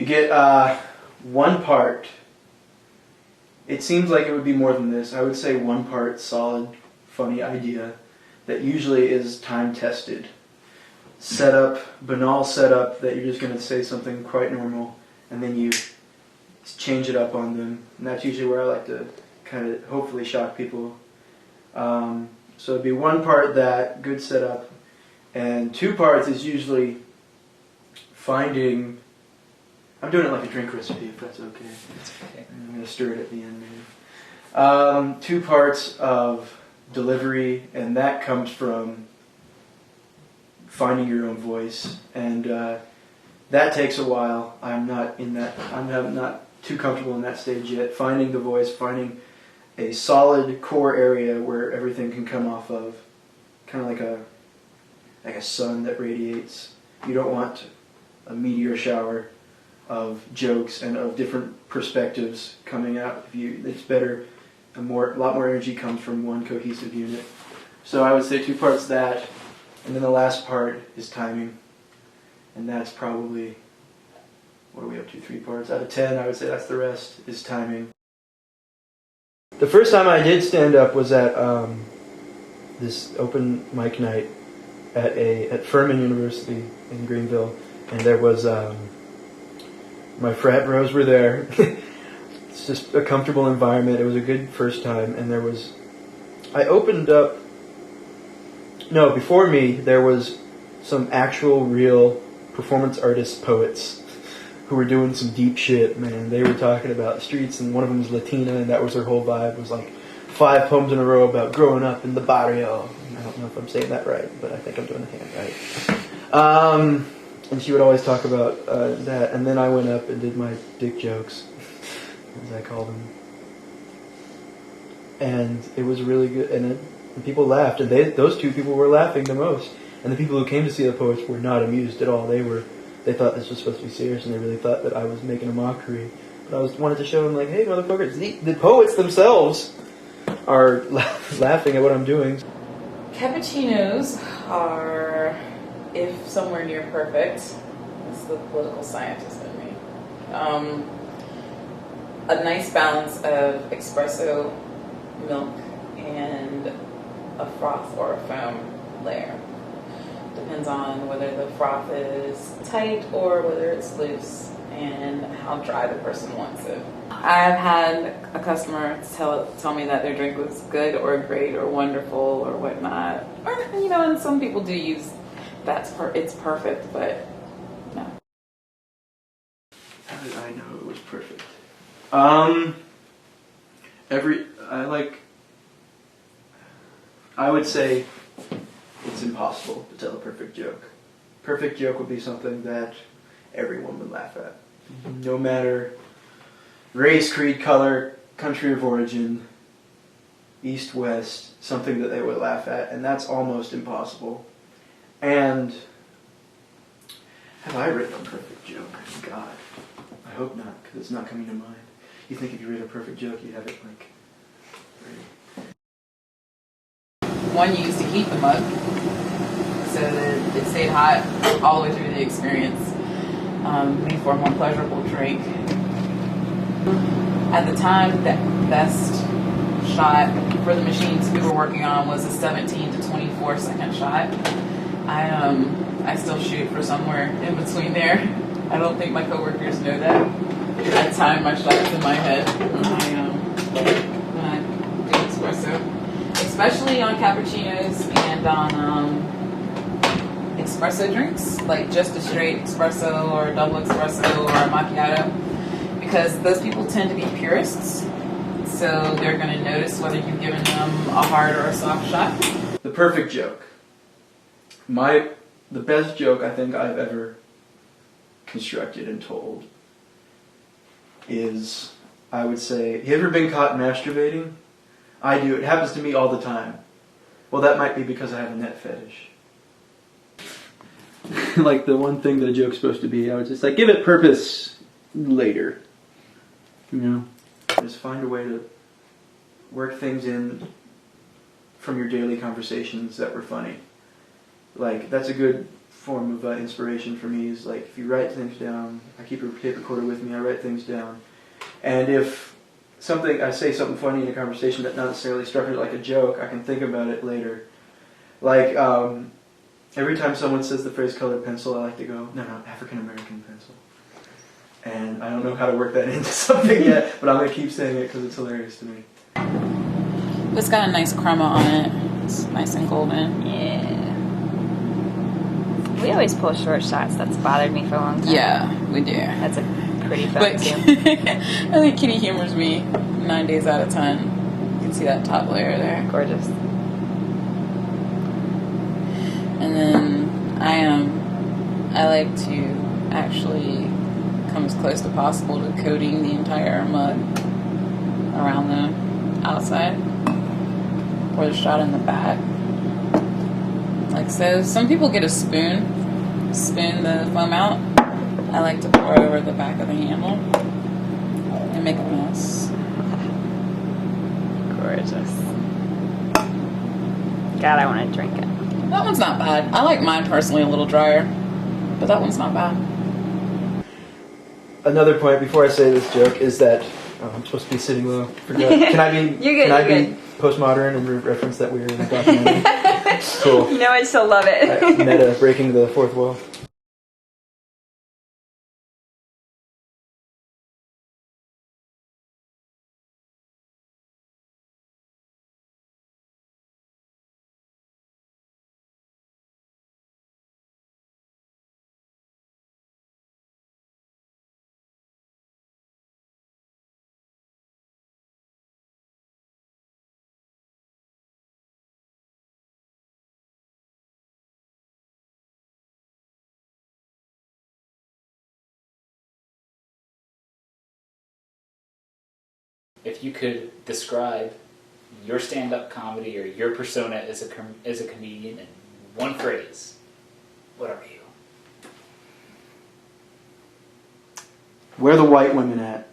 You get one part. It seems like it would be more than this. I would say one part solid, funny idea that usually is time tested. Setup, banal setup that you're just going to say something quite normal, and then you change it up on them. And that's usually where I like to kind of hopefully shock people. So it'd be one part that, good setup, and two parts is usually finding. I'm doing it like a drink recipe, if that's okay. It's okay. I'm going to stir it at the end, maybe. 2 parts of delivery, and that comes from finding your own voice, and that takes a while. I'm not too comfortable in that stage yet. Finding the voice, finding a solid core area where everything can come off of, kind of like a sun that radiates. You don't want a meteor shower of jokes and of different perspectives coming out. It's better. A lot more energy comes from one cohesive unit. So I would say 2 parts that, and then the last part is timing, and that's probably, what are we up to? 3 parts out of 10. I would say that's the rest is timing. The first time I did stand up was at this open mic night at Furman University in Greenville, and there was my frat bros were there. It's just a comfortable environment. It was a good first time, and before me there was some actual real performance artist poets who were doing some deep shit, man. They were talking about streets, and one of them was Latina, and that was their whole vibe. It was like 5 poems in a row about growing up in the barrio. I don't know if I'm saying that right, but I think I'm doing the hand right. And she would always talk about that, and then I went up and did my dick jokes, as I call them. And it was really good, and people laughed, and those 2 people were laughing the most. And the people who came to see the poets were not amused at all. They thought this was supposed to be serious, and they really thought that I was making a mockery. But I wanted to show them, like, hey, motherfuckers, the poets themselves are laughing at what I'm doing. Cappuccinos are, if somewhere near perfect, this is the political scientist in me, a nice balance of espresso, milk, and a froth or a foam layer. Depends on whether the froth is tight or whether it's loose and how dry the person wants it. I've had a customer tell me that their drink was good or great or wonderful or whatnot. Or, and some people do use it's perfect, but no. How did I know it was perfect? I would say it's impossible to tell a perfect joke. Perfect joke would be something that everyone would laugh at. No matter race, creed, color, country of origin, east, west, something that they would laugh at, and that's almost impossible. And have I written a perfect joke? God, I hope not, because it's not coming to mind. You think if you wrote a perfect joke, you'd have it like ready. One used to heat the mug so that it stayed hot all the way through the experience, made for a more pleasurable drink. At the time, the best shot for the machines we were working on was a 17 to 24 second shot. I still shoot for somewhere in between there. I don't think my coworkers know that. I time my shots in my head when I do espresso. Especially on cappuccinos and on espresso drinks, like just a straight espresso or a double espresso or a macchiato, because those people tend to be purists, so they're going to notice whether you've given them a hard or a soft shot. The perfect joke. The best joke I think I've ever constructed and told is, I would say, you ever been caught masturbating? I do. It happens to me all the time. Well, that might be because I have a net fetish. Like the one thing that a joke's supposed to be, I would just like, give it purpose later. Just find a way to work things in from your daily conversations that were funny. Like, that's a good form of inspiration for me is like if you write things down. I keep a tape recorder with me. I write things down, and if I say something funny in a conversation that not necessarily structured like a joke, I can think about it later. Like every time someone says the phrase "colored pencil," I like to go, "No, African American pencil." And I don't know how to work that into something yet, but I'm gonna keep saying it because it's hilarious to me. It's got a nice chroma on it. It's nice and golden. Yeah. We always pull short shots. That's bothered me for a long time. Yeah, we do. That's a pretty But photo too. I think Kitty humors me 9 days out of 10. You can see that top layer there. Gorgeous. And then I like to actually come as close to possible to coating the entire mug around the outside or the shot in the back. Like so. Some people get a spoon the foam out. I like to pour over the back of the handle and make a mess. Gorgeous. God, I want to drink it. That one's not bad. I like mine personally a little drier, but that one's not bad. Another point before I say this joke is that I'm supposed to be sitting low. Forgot. Can I be? You're good, Can I you're be postmodern and reference that we're in a documentary? Cool. You know I still love it. Meta, breaking the fourth wall. If you could describe your stand-up comedy or your persona as a comedian in one phrase, what are you? Where are the white women at?